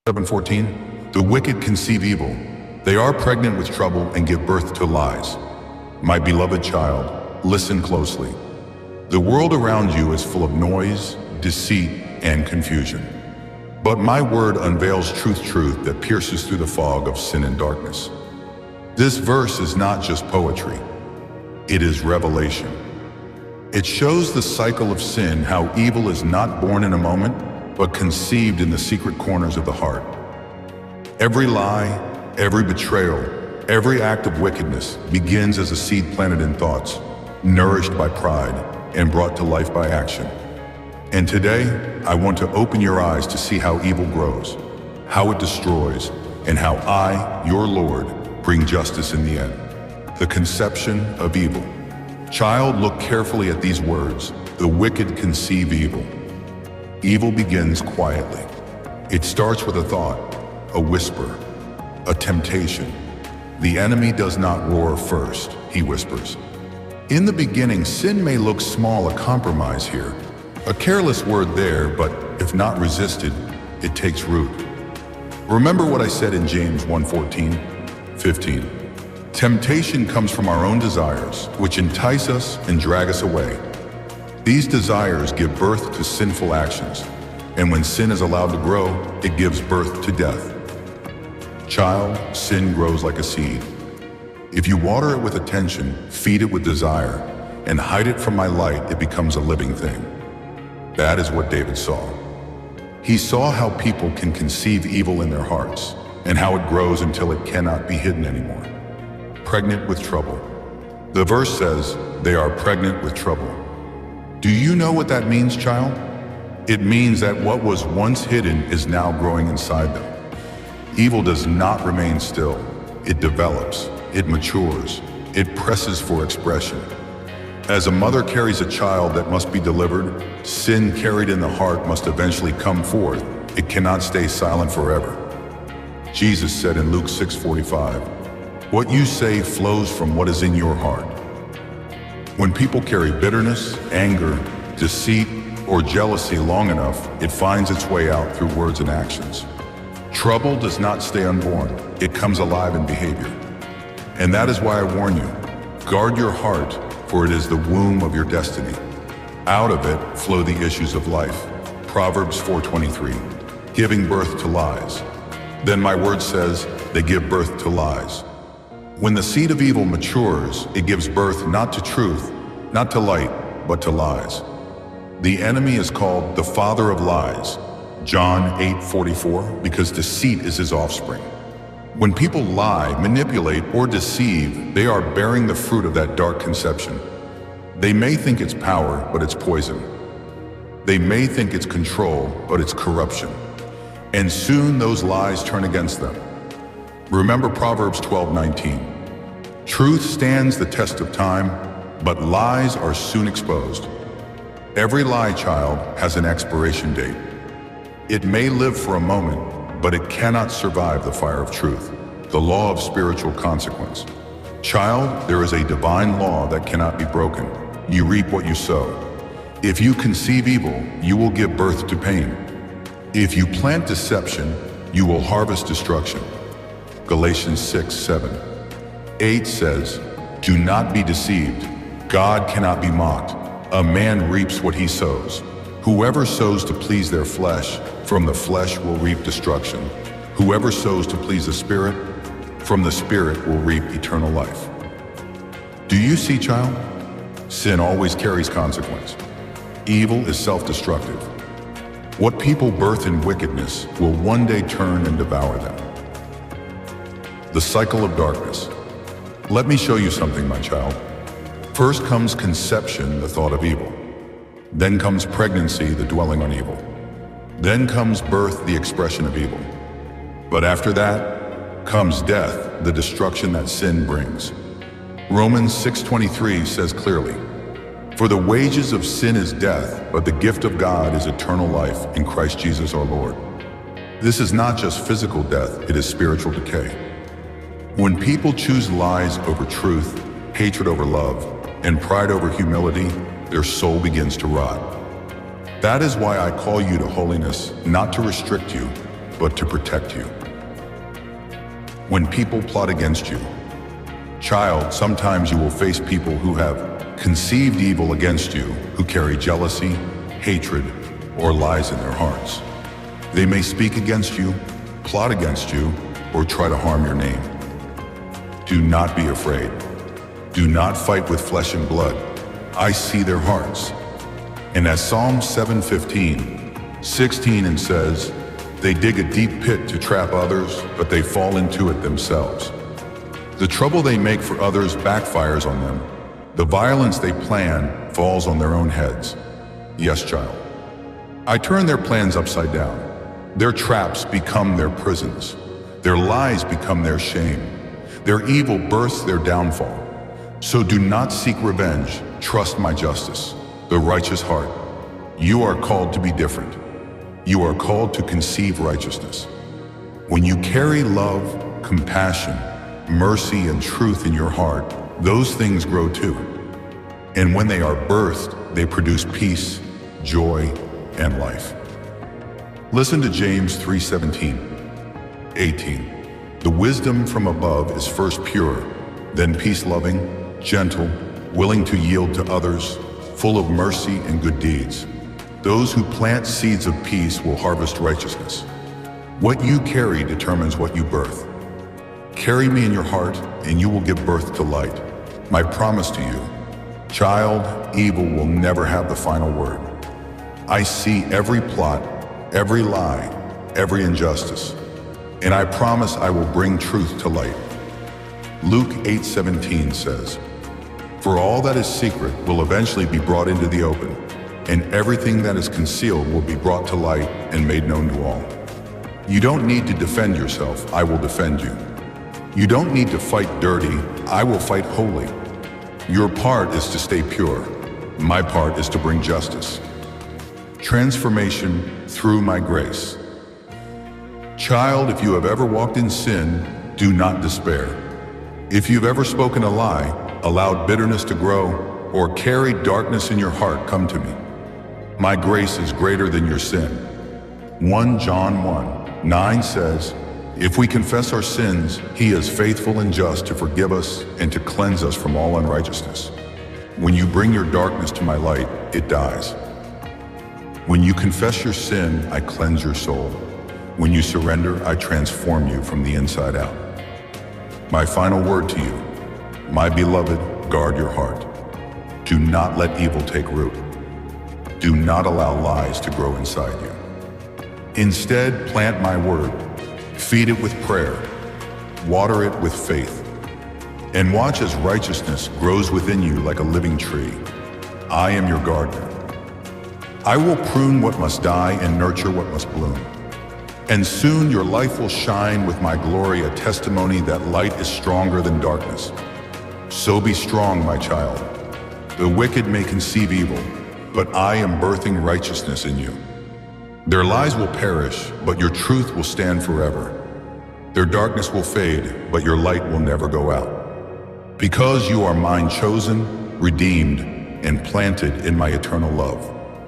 7:14. The wicked conceive evil. They are pregnant with trouble and give birth to lies. My beloved child, listen closely. The world around you is full of noise, deceit, and confusion. But my word unveils truth that pierces through the fog of sin and darkness. This verse is not just poetry. It is revelation. It shows the cycle of sin, how evil is not born in a moment, but conceived in the secret corners of the heart. Every lie, every betrayal, every act of wickedness begins as a seed planted in thoughts, nourished by pride, and brought to life by action. And today, I want to open your eyes to see how evil grows, how it destroys, and how I, your Lord, bring justice in the end. The conception of evil. Child, look carefully at these words. The wicked conceive evil. Evil begins quietly. It starts with a thought, a whisper, a temptation. The enemy does not roar first, he whispers. In the beginning, sin may look small, a compromise here, a careless word there, but if not resisted, it takes root. Remember what I said in James 1:14-15. Temptation comes from our own desires, which entice us and drag us away. These desires give birth to sinful actions, and when sin is allowed to grow, it gives birth to death. Child, sin grows like a seed. If you water it with attention, feed it with desire, and hide it from my light, it becomes a living thing. That is what David saw. He saw how people can conceive evil in their hearts, and how it grows until it cannot be hidden anymore. Pregnant with trouble. The verse says, they are pregnant with trouble. Do you know what that means, child? It means that what was once hidden is now growing inside them. Evil does not remain still. It develops, it matures, it presses for expression. As a mother carries a child that must be delivered, sin carried in the heart must eventually come forth. It cannot stay silent forever. Jesus said in Luke 6:45, what you say flows from what is in your heart. When people carry bitterness, anger, deceit, or jealousy long enough, it finds its way out through words and actions. Trouble does not stay unborn. It comes alive in behavior. And that is why I warn you, guard your heart, for it is the womb of your destiny. Out of it flow the issues of life. Proverbs 4:23, giving birth to lies. Then my word says, they give birth to lies. When the seed of evil matures, it gives birth not to truth, not to light, but to lies. The enemy is called the father of lies, John 8:44, because deceit is his offspring. When people lie, manipulate, or deceive, they are bearing the fruit of that dark conception. They may think it's power, but it's poison. They may think it's control, but it's corruption. And soon those lies turn against them. Remember Proverbs 12:19. Truth stands the test of time, but lies are soon exposed. Every lie, child, has an expiration date. It may live for a moment, but it cannot survive the fire of truth, the law of spiritual consequence. Child, there is a divine law that cannot be broken. You reap what you sow. If you conceive evil, you will give birth to pain. If you plant deception, you will harvest destruction. Galatians 6:7-8 says, do not be deceived. God cannot be mocked. A man reaps what he sows. Whoever sows to please their flesh, from the flesh will reap destruction. Whoever sows to please the Spirit, from the Spirit will reap eternal life. Do you see, child? Sin always carries consequence. Evil is self-destructive. What people birth in wickedness will one day turn and devour them. The cycle of darkness. Let me show you something, my child. First comes conception, the thought of evil. Then comes pregnancy, the dwelling on evil. Then comes birth, the expression of evil. But after that comes death, the destruction that sin brings. Romans 6:23 says clearly, for the wages of sin is death, but the gift of God is eternal life in Christ Jesus our Lord. This is not just physical death, it is spiritual decay. When people choose lies over truth, hatred over love, and pride over humility, their soul begins to rot. That is why I call you to holiness, not to restrict you, but to protect you. When people plot against you, child, sometimes you will face people who have conceived evil against you, who carry jealousy, hatred, or lies in their hearts. They may speak against you, plot against you, or try to harm your name. Do not be afraid. Do not fight with flesh and blood. I see their hearts. And as Psalm 7:15, 16 and says, they dig a deep pit to trap others, but they fall into it themselves. The trouble they make for others backfires on them. The violence they plan falls on their own heads. Yes, child. I turn their plans upside down. Their traps become their prisons. Their lies become their shame. Their evil births their downfall. So do not seek revenge. Trust my justice, the righteous heart. You are called to be different. You are called to conceive righteousness. When you carry love, compassion, mercy, and truth in your heart, those things grow too. And when they are birthed, they produce peace, joy, and life. Listen to James 3:17, 18. The wisdom from above is first pure, then peace-loving, gentle, willing to yield to others, full of mercy and good deeds. Those who plant seeds of peace will harvest righteousness. What you carry determines what you birth. Carry me in your heart, and you will give birth to light. My promise to you, child, evil will never have the final word. I see every plot, every lie, every injustice, and I promise I will bring truth to light. Luke 8:17 says, for all that is secret will eventually be brought into the open, and everything that is concealed will be brought to light and made known to all. You don't need to defend yourself, I will defend you. You don't need to fight dirty, I will fight holy. Your part is to stay pure. My part is to bring justice. Transformation through my grace. Child, if you have ever walked in sin, do not despair. If you've ever spoken a lie, allowed bitterness to grow, or carried darkness in your heart, come to me. My grace is greater than your sin. 1 John 1:9 says, if we confess our sins, he is faithful and just to forgive us and to cleanse us from all unrighteousness. When you bring your darkness to my light, it dies. When you confess your sin, I cleanse your soul. When you surrender, I transform you from the inside out. My final word to you, my beloved, guard your heart. Do not let evil take root. Do not allow lies to grow inside you. Instead, plant my word, feed it with prayer, water it with faith, and watch as righteousness grows within you like a living tree. I am your gardener. I will prune what must die and nurture what must bloom. And soon your life will shine with my glory, a testimony that light is stronger than darkness. So be strong, my child. The wicked may conceive evil, but I am birthing righteousness in you. Their lies will perish, but your truth will stand forever. Their darkness will fade, but your light will never go out. Because you are mine chosen, redeemed, and planted in my eternal love.